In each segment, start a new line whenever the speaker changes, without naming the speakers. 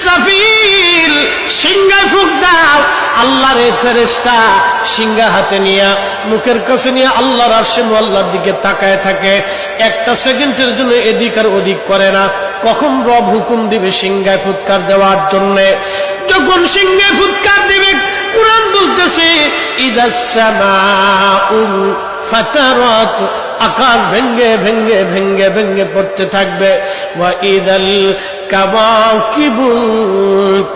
ইসরাফিল সিংহায় ফুঁক দাও। আল্লাহর এই ফেরেশতা সিংহা হাতে নিয়ে মুখের কাছে নিয়ে আল্লাহর আরশে মুআল্লার দিকে তাকায় থাকে। একটা সেকেন্ডের জন্য এদিক আর ওদিক করে না। কখন রব হুকুম দিবে সিংহায় ফুৎকার দেওয়ার জন্য? যখন সিংহায় ফুৎকার দিবে, কুরআন বলতেছে ইদাস সামাউ ফাতারাত, আকাশ ভেঙ্গে ভেঙ্গে ভেঙ্গে ভেঙ্গে পড়তে থাকবে। ওয়া ইদাল কাওয়াকিবু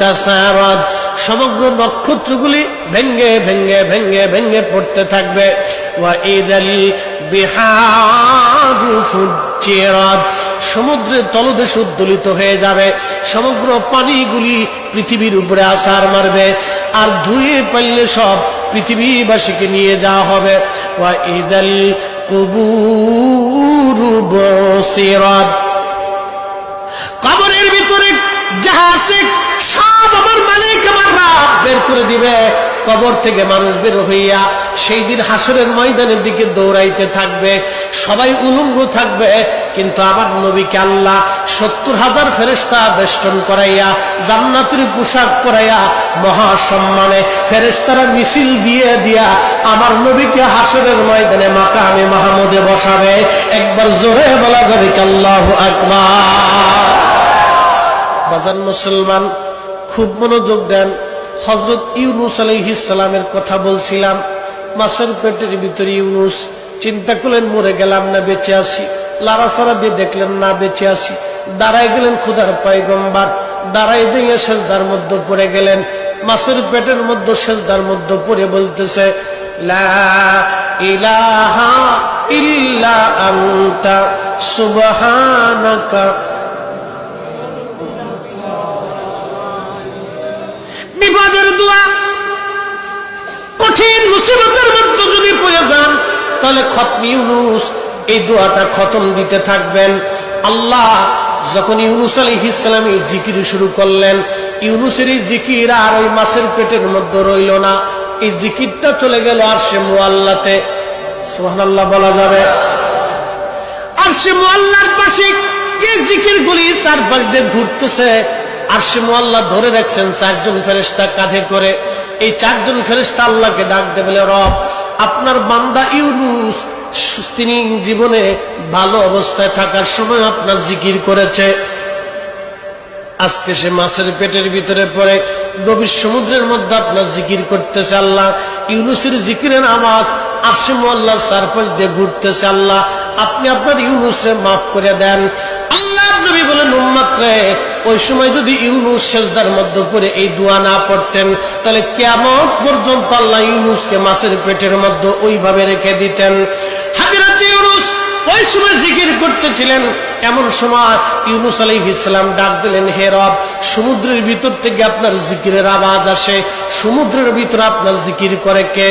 তাসারাত, সমগ্র নক্ষত্রগুলি ভেঙ্গে ভেঙ্গে ভেঙ্গে ভেঙ্গে পড়তে থাকবে। ওয়া ইদাল বিহারু ফুজ্জিরাত, সমুদ্রের তলদেশ উদ্দোলিত হয়ে যাবে। সমগ্র পানিগুলি পৃথিবীর উপরে আছাড় মারবে, আর ধুয়ে পাইলে সব পৃথিবীবাসীকে নিয়ে যাওয়া হবে। ওয়া ইদাল কুবুরু বুসিরাত, কবরের ভিতরে যাহা আছে সব আমার মালিক আমার রব বের করে দিবে। কবর থেকে মানুষ বের হইয়া সেই দিন হাসরের ময়দানের দিকে দৌড়াইতে থাকবে। সবাই উলঙ্গ থাকবে, কিন্তু আমার নবীকে আল্লাহ 70,000 ফেরেশতা বেষ্টন করাইয়া জান্নাতের পোশাক পরাইয়া মহাসম্মানে ফেরেশতারা মিছিল দিয়ে দিয়া আমার নবীকে হাসরের ময়দানে মাকামে মাহমুদে বসাবে। একবার জোরে বলা যাবে কি আল্লাহু আকবার। বাজান মুসলমান, খুব মনোযোগ দেন। হযরত ইউনূস আলাইহিস সালামের কথা বলছিলাম। মাছের পেটের ভিতরে ইউনূস, চিন্তা করলেন মরে গেলাম না বেঁচে আছি। লাড়াচাড়া দিয়ে দেখলেন না বেঁচে আছি। দাঁড়ায় গেলেন খোদার পয়গম্বর, দাঁড়ায় দিয়ে সেজদার মধ্যে পড়ে গেলেন। মাছের পেটের মধ্যে সেজদার মধ্যে পড়ে বলতেছে লা ইলাহা ইল্লা আনতা সুবহানাকা। বিপদের দোয়া, কঠিন মুসিবতের মধ্যে যদি পড়ে যান তাহলে খতম ইউনূস এই দোয়াটা খতম দিতে থাকবেন। আল্লাহ যখন ইউনূস আলাইহিস সালাম এই জিকির শুরু করলেন, ইউনূসের এই জিকির আর ওই মাছের পেটের মধ্যে রইল না। এই জিকিরটা চলে গেল আরশে মুআল্লাতে। সুবহানাল্লাহ বলা যাবে? আরশে মুআল্লার পাশে এই জিকিরগুলি চারপাশ দিয়ে ঘুরতেছে। আরশে মুআল্লা ধরে রাখছেন 4 জন ফেরেশতা কাঁধে করে। এই 4 জন ফেরেশতা আল্লাহকে ডাক দেবে, বলে রব, আপনার বান্দা ইউনূস তিনি জীবনে ভালো অবস্থায় থাকার সময় আপনার জিকির করেছে। আজকে সে মাছের পেটের ভিতরে পড়ে গভীর সমুদ্রের মধ্যে আপনার জিকির করতেছে। আল্লাহ, ইউনূসের জিকিরের আওয়াজ আরশে মুআল্লার চারপাশ দিয়ে ঘুরতেছে। আল্লাহ, আপনি আপনার ইউনূসকে মাফ করে দেন। আল্লাহর নবী বলেন, উম্মত রে, ওই সময় যদি ইউনূস সেজদার মধ্যে পড়ে এই দোয়া না পড়তেন তাহলে কিয়ামত পর্যন্ত আল্লাহ ইউনূসকে মাছের পেটের মধ্যে ওইভাবে রেখে দিতেন। হযরত ইউনূস ওই সময় জিকির করতেছিলেন। এমন সময় ইউনূস আলাইহিস সালাম ডাক দিলেন, হে রব, সমুদ্রের ভিতর থেকে আপনার জিকিরের আওয়াজ আসে। সমুদ্রের ভিতরে আপনার জিকির করে কে?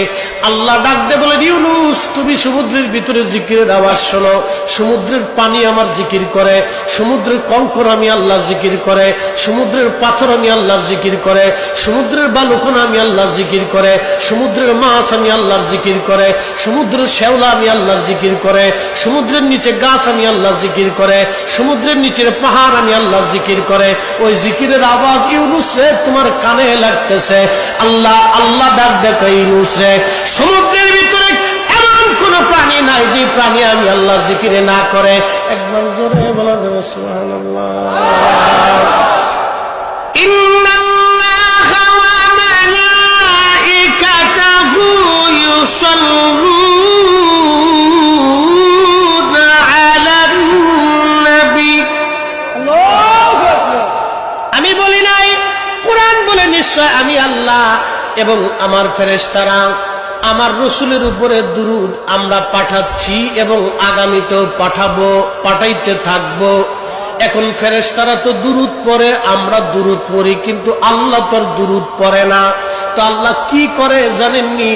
আল্লাহ ডাক দিয়ে বলেন, ইউনূস, তুমি সমুদ্রের ভিতরে জিকিরের আওয়াজ শোনো। সমুদ্রের পানি আমার জিকির করে, সমুদ্রের কঙ্কর আমি আল্লাহ জিকির করে, সমুদ্রের পাথর আমি আল্লাহ জিকির করে, সমুদ্রের বালুকণা আমি আল্লাহ জিকির করে, সমুদ্রের মাছ আমি আল্লাহর জিকির করে, সমুদ্রের শ্যাওলা আমি আল্লাহর জিকির করে, সমুদ্রের নিচে গাছ আমি আল্লাহ জিকির করে, সমুদ্রের নিচের পাহাড় আমি আল্লাহ জিকির করে। ওই জিকিরের আওয়াজ ইউনূস রে তোমার কানে লাগতেছে। আল্লাহ আল্লাহ ডাক দেখে, ইউনূস রে, সমুদ্রের ভিতরে এমন কোন প্রাণী নাই যে প্রাণী আমি আল্লাহ জিকিরে না করে। একবার জোরে বলা যাবে সুবহানাল্লাহ। ইন্নাল্লাহা ওয়া মালাইকাতাহু ইউসাল্লুনা আলান নবী। আমি বলি নাই, কুরআন বলে নিশ্চয় আমি আল্লাহ এবং আমার ফেরেশতারা আমার রাসূলের উপরে দুরূদ আমরা পাঠাচ্ছি এবং আগামীতেও পাঠাবো, পাঠাইতে থাকবো। এখন ফেরেশতারা তো দুরূদ পড়ে, আমরা দুরূদ পড়ি, কিন্তু আল্লাহ তোর দুরূদ পড়ে না। তো আল্লাহ কি করে জানেননি?